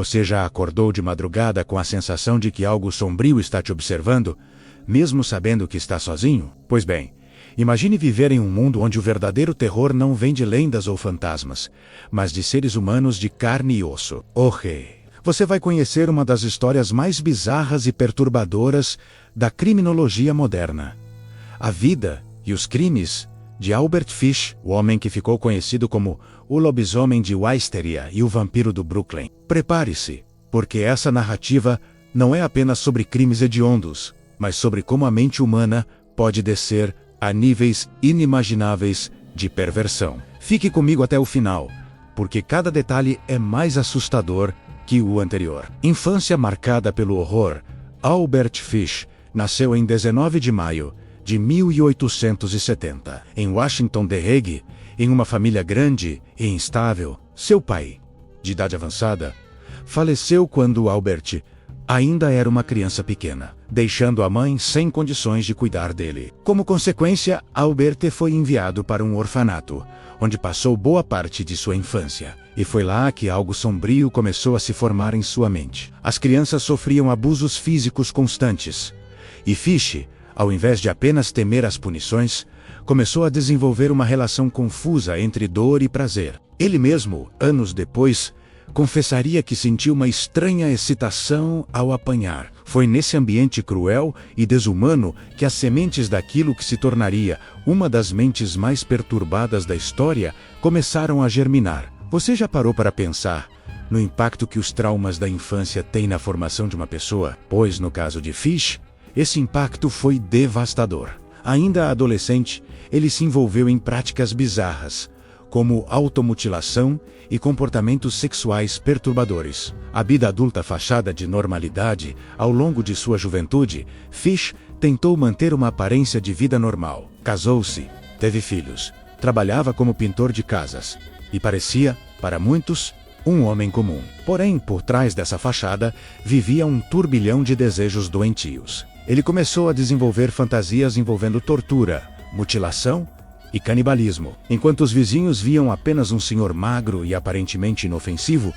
Você já acordou de madrugada com a sensação de que algo sombrio está te observando, mesmo sabendo que está sozinho? Pois bem, imagine viver em um mundo onde o verdadeiro terror não vem de lendas ou fantasmas, mas de seres humanos de carne e osso. Você vai conhecer uma das histórias mais bizarras e perturbadoras da criminologia moderna. A vida e os crimes de Albert Fish, o homem que ficou conhecido como o lobisomem de Wysteria e o vampiro do Brooklyn. Prepare-se, porque essa narrativa não é apenas sobre crimes hediondos, mas sobre como a mente humana pode descer a níveis inimagináveis de perversão. Fique comigo até o final, porque cada detalhe é mais assustador que o anterior. Infância marcada pelo horror. Albert Fish nasceu em 19 de maio de 1870, em Washington, The Hague, em uma família grande e instável. Seu pai, de idade avançada, faleceu quando Albert ainda era uma criança pequena, deixando a mãe sem condições de cuidar dele. Como consequência, Albert foi enviado para um orfanato, onde passou boa parte de sua infância. E foi lá que algo sombrio começou a se formar em sua mente. As crianças sofriam abusos físicos constantes, e Fish, ao invés de apenas temer as punições, começou a desenvolver uma relação confusa entre dor e prazer. Ele mesmo, anos depois, confessaria que sentiu uma estranha excitação ao apanhar. Foi nesse ambiente cruel e desumano que as sementes daquilo que se tornaria uma das mentes mais perturbadas da história começaram a germinar. Você já parou para pensar no impacto que os traumas da infância têm na formação de uma pessoa? Pois, no caso de Fish, esse impacto foi devastador. Ainda adolescente, ele se envolveu em práticas bizarras, como automutilação e comportamentos sexuais perturbadores. A vida adulta fachada de normalidade, ao longo de sua juventude, Fish tentou manter uma aparência de vida normal. Casou-se, teve filhos, trabalhava como pintor de casas e parecia, para muitos, um homem comum. Porém, por trás dessa fachada, vivia um turbilhão de desejos doentios. Ele começou a desenvolver fantasias envolvendo tortura, mutilação e canibalismo. Enquanto os vizinhos viam apenas um senhor magro e aparentemente inofensivo,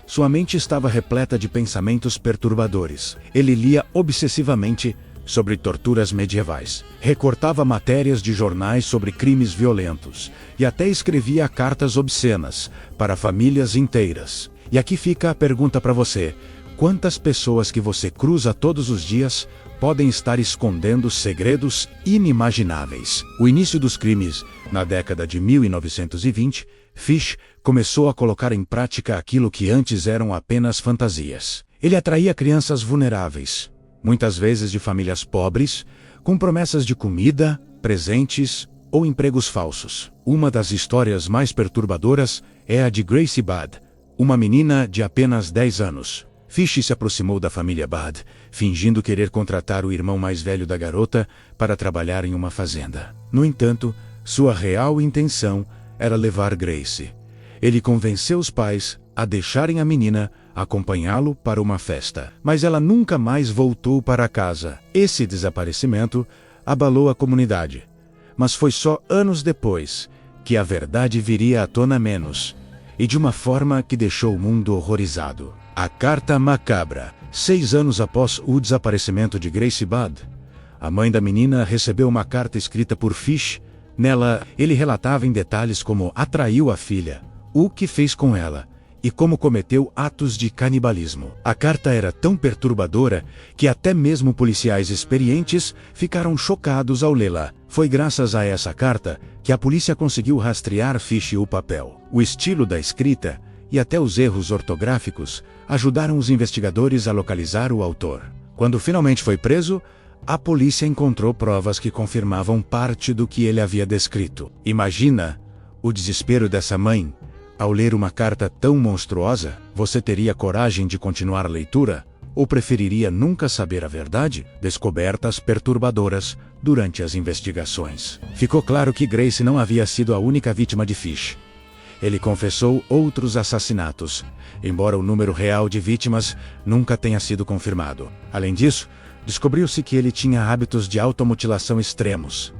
sua mente estava repleta de pensamentos perturbadores. Ele lia obsessivamente sobre torturas medievais, recortava matérias de jornais sobre crimes violentos e até escrevia cartas obscenas para famílias inteiras. E aqui fica a pergunta para você: quantas pessoas que você cruza todos os dias podem estar escondendo segredos inimagináveis? O início dos crimes, na década de 1920, Fish começou a colocar em prática aquilo que antes eram apenas fantasias. Ele atraía crianças vulneráveis, muitas vezes de famílias pobres, com promessas de comida, presentes ou empregos falsos. Uma das histórias mais perturbadoras é a de Gracie Budd, uma menina de apenas 10 anos. Fish se aproximou da família Budd, fingindo querer contratar o irmão mais velho da garota para trabalhar em uma fazenda. No entanto, sua real intenção era levar Gracie. Ele convenceu os pais a deixarem a menina acompanhá-lo para uma festa, mas ela nunca mais voltou para casa. Esse desaparecimento abalou a comunidade, mas foi só anos depois que a verdade viria à tona menos, e de uma forma que deixou o mundo horrorizado. A Carta Macabra. 6 anos após o desaparecimento de Gracie Budd, a mãe da menina recebeu uma carta escrita por Fish. Nela, ele relatava em detalhes como atraiu a filha, o que fez com ela e como cometeu atos de canibalismo. A carta era tão perturbadora que até mesmo policiais experientes ficaram chocados ao lê-la. Foi graças a essa carta que a polícia conseguiu rastrear Fish e o papel. O estilo da escrita e até os erros ortográficos ajudaram os investigadores a localizar o autor. Quando finalmente foi preso, a polícia encontrou provas que confirmavam parte do que ele havia descrito. Imagina o desespero dessa mãe ao ler uma carta tão monstruosa. Você teria coragem de continuar a leitura? Ou preferiria nunca saber a verdade? Descobertas perturbadoras durante as investigações. Ficou claro que Gracie não havia sido a única vítima de Fish. Ele confessou outros assassinatos, embora o número real de vítimas nunca tenha sido confirmado. Além disso, descobriu-se que ele tinha hábitos de automutilação extremos.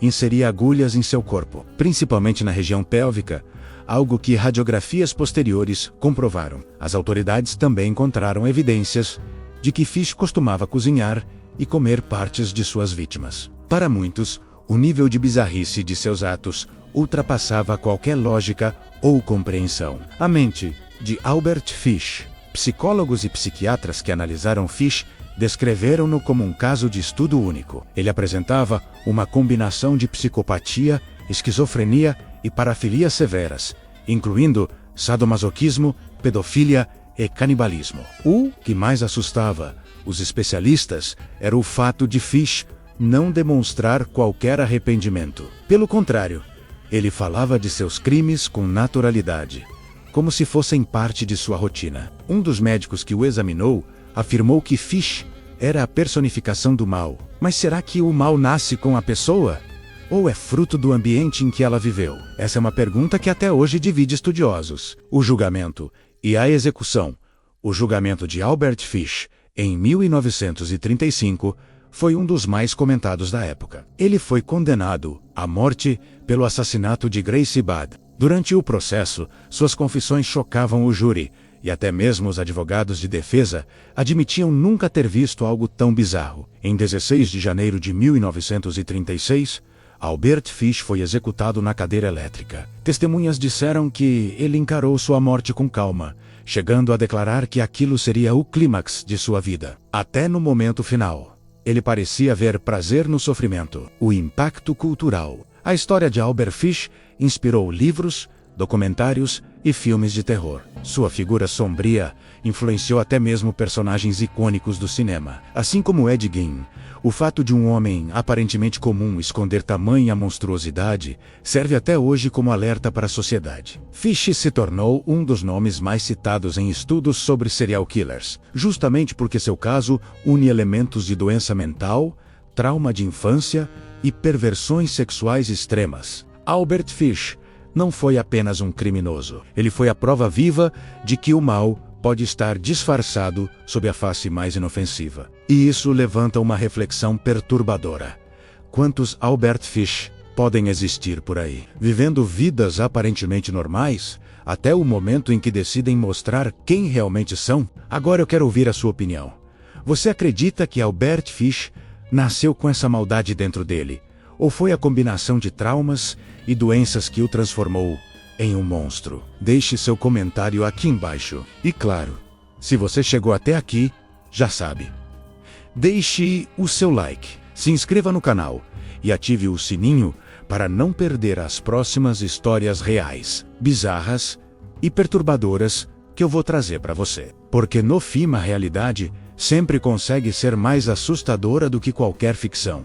Inseria agulhas em seu corpo, principalmente na região pélvica, algo que radiografias posteriores comprovaram. As autoridades também encontraram evidências de que Fish costumava cozinhar e comer partes de suas vítimas. Para muitos, o nível de bizarrice de seus atos ultrapassava qualquer lógica ou compreensão. A mente de Albert Fish. Psicólogos e psiquiatras que analisaram Fish descreveram-no como um caso de estudo único. Ele apresentava uma combinação de psicopatia, esquizofrenia e parafilia severas, incluindo sadomasoquismo, pedofilia e canibalismo. O que mais assustava os especialistas era o fato de Fish não demonstrar qualquer arrependimento. Pelo contrário, ele falava de seus crimes com naturalidade, como se fossem parte de sua rotina. Um dos médicos que o examinou afirmou que Fish era a personificação do mal. Mas será que o mal nasce com a pessoa? Ou é fruto do ambiente em que ela viveu? Essa é uma pergunta que até hoje divide estudiosos. O julgamento e a execução. O julgamento de Albert Fish, em 1935, foi um dos mais comentados da época. Ele foi condenado à morte pelo assassinato de Gracie Budd. Durante o processo, suas confissões chocavam o júri, e até mesmo os advogados de defesa admitiam nunca ter visto algo tão bizarro. Em 16 de janeiro de 1936, Albert Fish foi executado na cadeira elétrica. Testemunhas disseram que ele encarou sua morte com calma, chegando a declarar que aquilo seria o clímax de sua vida. Até no momento final, ele parecia ver prazer no sofrimento. O impacto cultural. A história de Albert Fish inspirou livros, documentários e filmes de terror. Sua figura sombria influenciou até mesmo personagens icônicos do cinema. Assim como Ed Gein, o fato de um homem aparentemente comum esconder tamanha monstruosidade serve até hoje como alerta para a sociedade. Fish se tornou um dos nomes mais citados em estudos sobre serial killers, justamente porque seu caso une elementos de doença mental, trauma de infância e perversões sexuais extremas. Albert Fish não foi apenas um criminoso. Ele foi a prova viva de que o mal pode estar disfarçado sob a face mais inofensiva. E isso levanta uma reflexão perturbadora. Quantos Albert Fish podem existir por aí, vivendo vidas aparentemente normais, até o momento em que decidem mostrar quem realmente são? Agora eu quero ouvir a sua opinião. Você acredita que Albert Fish nasceu com essa maldade dentro dele? Ou foi a combinação de traumas e doenças que o transformou em um monstro? Deixe seu comentário aqui embaixo. E claro, se você chegou até aqui, já sabe. Deixe o seu like, se inscreva no canal e ative o sininho para não perder as próximas histórias reais, bizarras e perturbadoras que eu vou trazer para você. Porque no fim a realidade sempre consegue ser mais assustadora do que qualquer ficção.